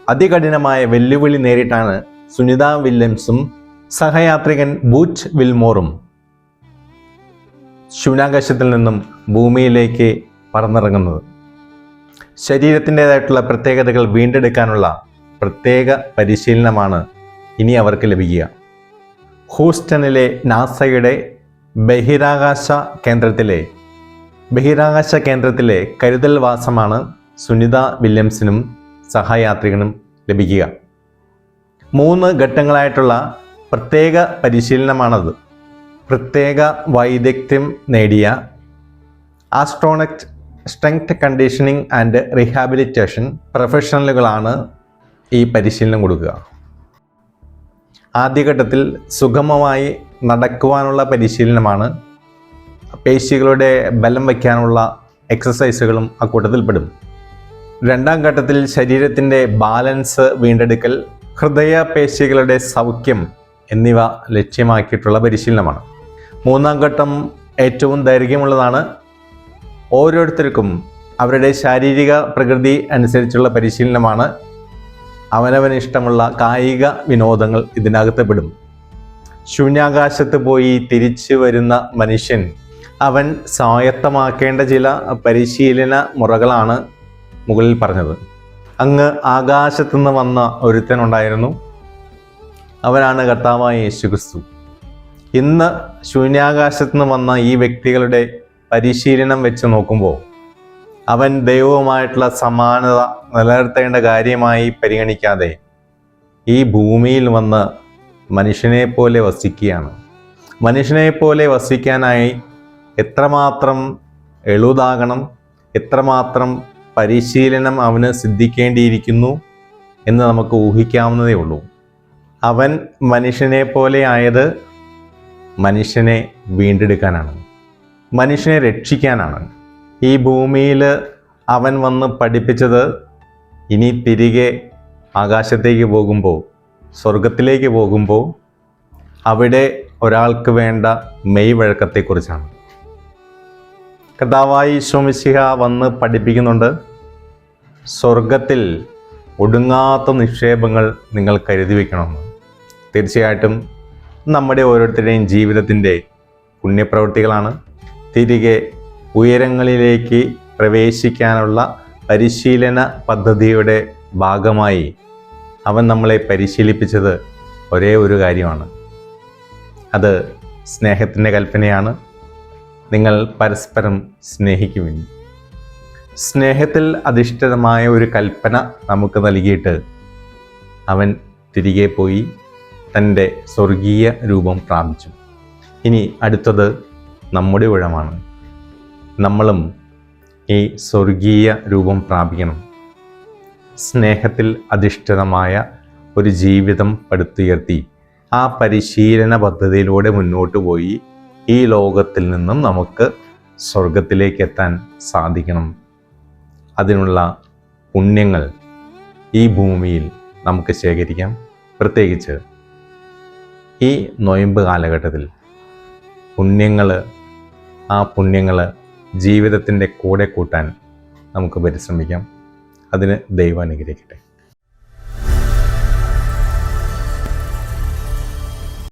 അതികഠിനമായ വെല്ലുവിളി നേരിട്ടാണ് സുനിത വില്യംസും സഹയാത്രികൻ ബൂച്ച് വിൽമോറും ശൂന്യാകാശത്തിൽ നിന്നും ഭൂമിയിലേക്ക് പറന്നിറങ്ങുന്നത്. ശരീരത്തിൻ്റെതായിട്ടുള്ള പ്രത്യേകതകൾ വീണ്ടെടുക്കാനുള്ള പ്രത്യേക പരിശീലനമാണ് ഇനി അവർക്ക് ലഭിക്കുക. ഹൂസ്റ്റണിലെ നാസയുടെ ബഹിരാകാശ കേന്ദ്രത്തിലെ കരുതൽ വാസമാണ് സുനിത വില്യംസിനും സഹയാത്രികനും ലഭിക്കുക. 3 ഘട്ടങ്ങളായിട്ടുള്ള പ്രത്യേക പരിശീലനമാണത്. പ്രത്യേക വൈദഗ്ധ്യം നേടിയ astronaut strength conditioning and rehabilitation പ്രൊഫഷണലുകളാണ് ഈ പരിശീലനം കൊടുക്കുക. ആദ്യഘട്ടത്തിൽ സുഗമമായി നടക്കുവാനുള്ള പരിശീലനമാണ്. പേശികളുടെ ബലം വയ്ക്കാനുള്ള എക്സസൈസുകളും അക്കൂട്ടത്തിൽപ്പെടും. 2ാം ഘട്ടത്തിൽ ശരീരത്തിൻ്റെ ബാലൻസ് വീണ്ടെടുക്കൽ, ഹൃദയ പേശികളുടെ സൗഖ്യം എന്നിവ ലക്ഷ്യമാക്കിയിട്ടുള്ള പരിശീലനമാണ്. 3ാം ഘട്ടം ഏറ്റവും ദൈർഘ്യമുള്ളതാണ്. ഓരോരുത്തർക്കും അവരുടെ ശാരീരിക പ്രകൃതി അനുസരിച്ചുള്ള പരിശീലനമാണ്. അവനവന് ഇഷ്ടമുള്ള കായിക വിനോദങ്ങൾ ഇതിനകത്ത് പെടും. ശൂന്യാകാശത്ത് പോയി തിരിച്ചു വരുന്ന മനുഷ്യൻ അവൻ സ്വായത്തമാക്കേണ്ട ചില പരിശീലന മുറകളാണ് മുകളിൽ പറഞ്ഞത്. അങ്ങ് ആകാശത്തുനിന്ന് വന്ന ഒരുത്തനുണ്ടായിരുന്നു, അവനാണ് കർത്താവായ യേശുക്രിസ്തു. ഇന്ന് ശൂന്യാകാശത്തുനിന്ന് വന്ന ഈ വ്യക്തികളുടെ പരിശീലനം വെച്ച് നോക്കുമ്പോൾ അവൻ ദൈവവുമായിട്ടുള്ള സമാനത നിലനിർത്തേണ്ട കാര്യമായി പരിഗണിക്കാതെ ഈ ഭൂമിയിൽ വന്ന് മനുഷ്യനെ പോലെ വസിക്കുകയാണ്. മനുഷ്യനെ പോലെ വസിക്കാനായി എത്രമാത്രം എളുതാകണം, എത്രമാത്രം പരിശീലനം അവന് സിദ്ധിക്കേണ്ടിയിരിക്കുന്നു എന്ന് നമുക്ക് ഊഹിക്കാവുന്നതേ ഉള്ളൂ. അവൻ മനുഷ്യനെ പോലെ ആയത് മനുഷ്യനെ വീണ്ടെടുക്കാനാണ്, മനുഷ്യനെ രക്ഷിക്കാനാണ്. ഈ ഭൂമിയിൽ അവൻ വന്ന് പഠിപ്പിച്ചത് ഇനി തിരികെ ആകാശത്തേക്ക് പോകുമ്പോൾ, സ്വർഗത്തിലേക്ക് പോകുമ്പോൾ അവിടെ ഒരാൾക്ക് വേണ്ട മെയ് വഴക്കത്തെക്കുറിച്ചാണ്. കർത്താവായ ഈശോ മിശിഹ വന്ന് പഠിപ്പിക്കുന്നുണ്ട്, സ്വർഗത്തിൽ ഒടുങ്ങാത്ത നിക്ഷേപങ്ങൾ നിങ്ങൾ കരുതി വയ്ക്കണമെന്ന്. തീർച്ചയായിട്ടും നമ്മുടെ ഓരോരുത്തരുടെയും ജീവിതത്തിൻ്റെ പുണ്യപ്രവൃത്തികളാണ് തിരികെ ഉയരങ്ങളിലേക്ക് പ്രവേശിക്കാനുള്ള പരിശീലന പദ്ധതിയുടെ ഭാഗമായി അവൻ നമ്മളെ പരിശീലിപ്പിച്ചത് ഒരേ ഒരു കാര്യമാണ്. അത് സ്നേഹത്തിൻ്റെ കൽപ്പനയാണ്. നിങ്ങൾ പരസ്പരം സ്നേഹിക്കുവിൻ. സ്നേഹത്തിൽ അധിഷ്ഠിതമായ ഒരു കൽപ്പന നമുക്ക് നൽകിയിട്ട് അവൻ തിരികെ പോയി തൻ്റെ സ്വർഗീയ രൂപം പ്രാപിച്ചു. ഇനി അടുത്തത് നമ്മുടെ ഊഴമാണ്. നമ്മളും ഈ സ്വർഗീയ രൂപം പ്രാപിക്കണം. സ്നേഹത്തിൽ അധിഷ്ഠിതമായ ഒരു ജീവിതം പടുത്തുയർത്തി ആ പരിശീലന പദ്ധതിയിലൂടെ മുന്നോട്ട് പോയി ഈ ലോകത്തിൽ നിന്നും നമുക്ക് സ്വർഗത്തിലേക്ക് എത്താൻ സാധിക്കണം. അതിനുള്ള പുണ്യങ്ങൾ ഈ ഭൂമിയിൽ നമുക്ക് ശേഖരിക്കാം. പ്രത്യേകിച്ച് ഈ നൊയമ്പ് കാലഘട്ടത്തിൽ ആ പുണ്യങ്ങൾ ജീവിതത്തിൻ്റെ കൂടെ കൂട്ടാൻ നമുക്ക് പരിശ്രമിക്കാം. അതിന് ദൈവം അനുഗ്രഹിക്കട്ടെ.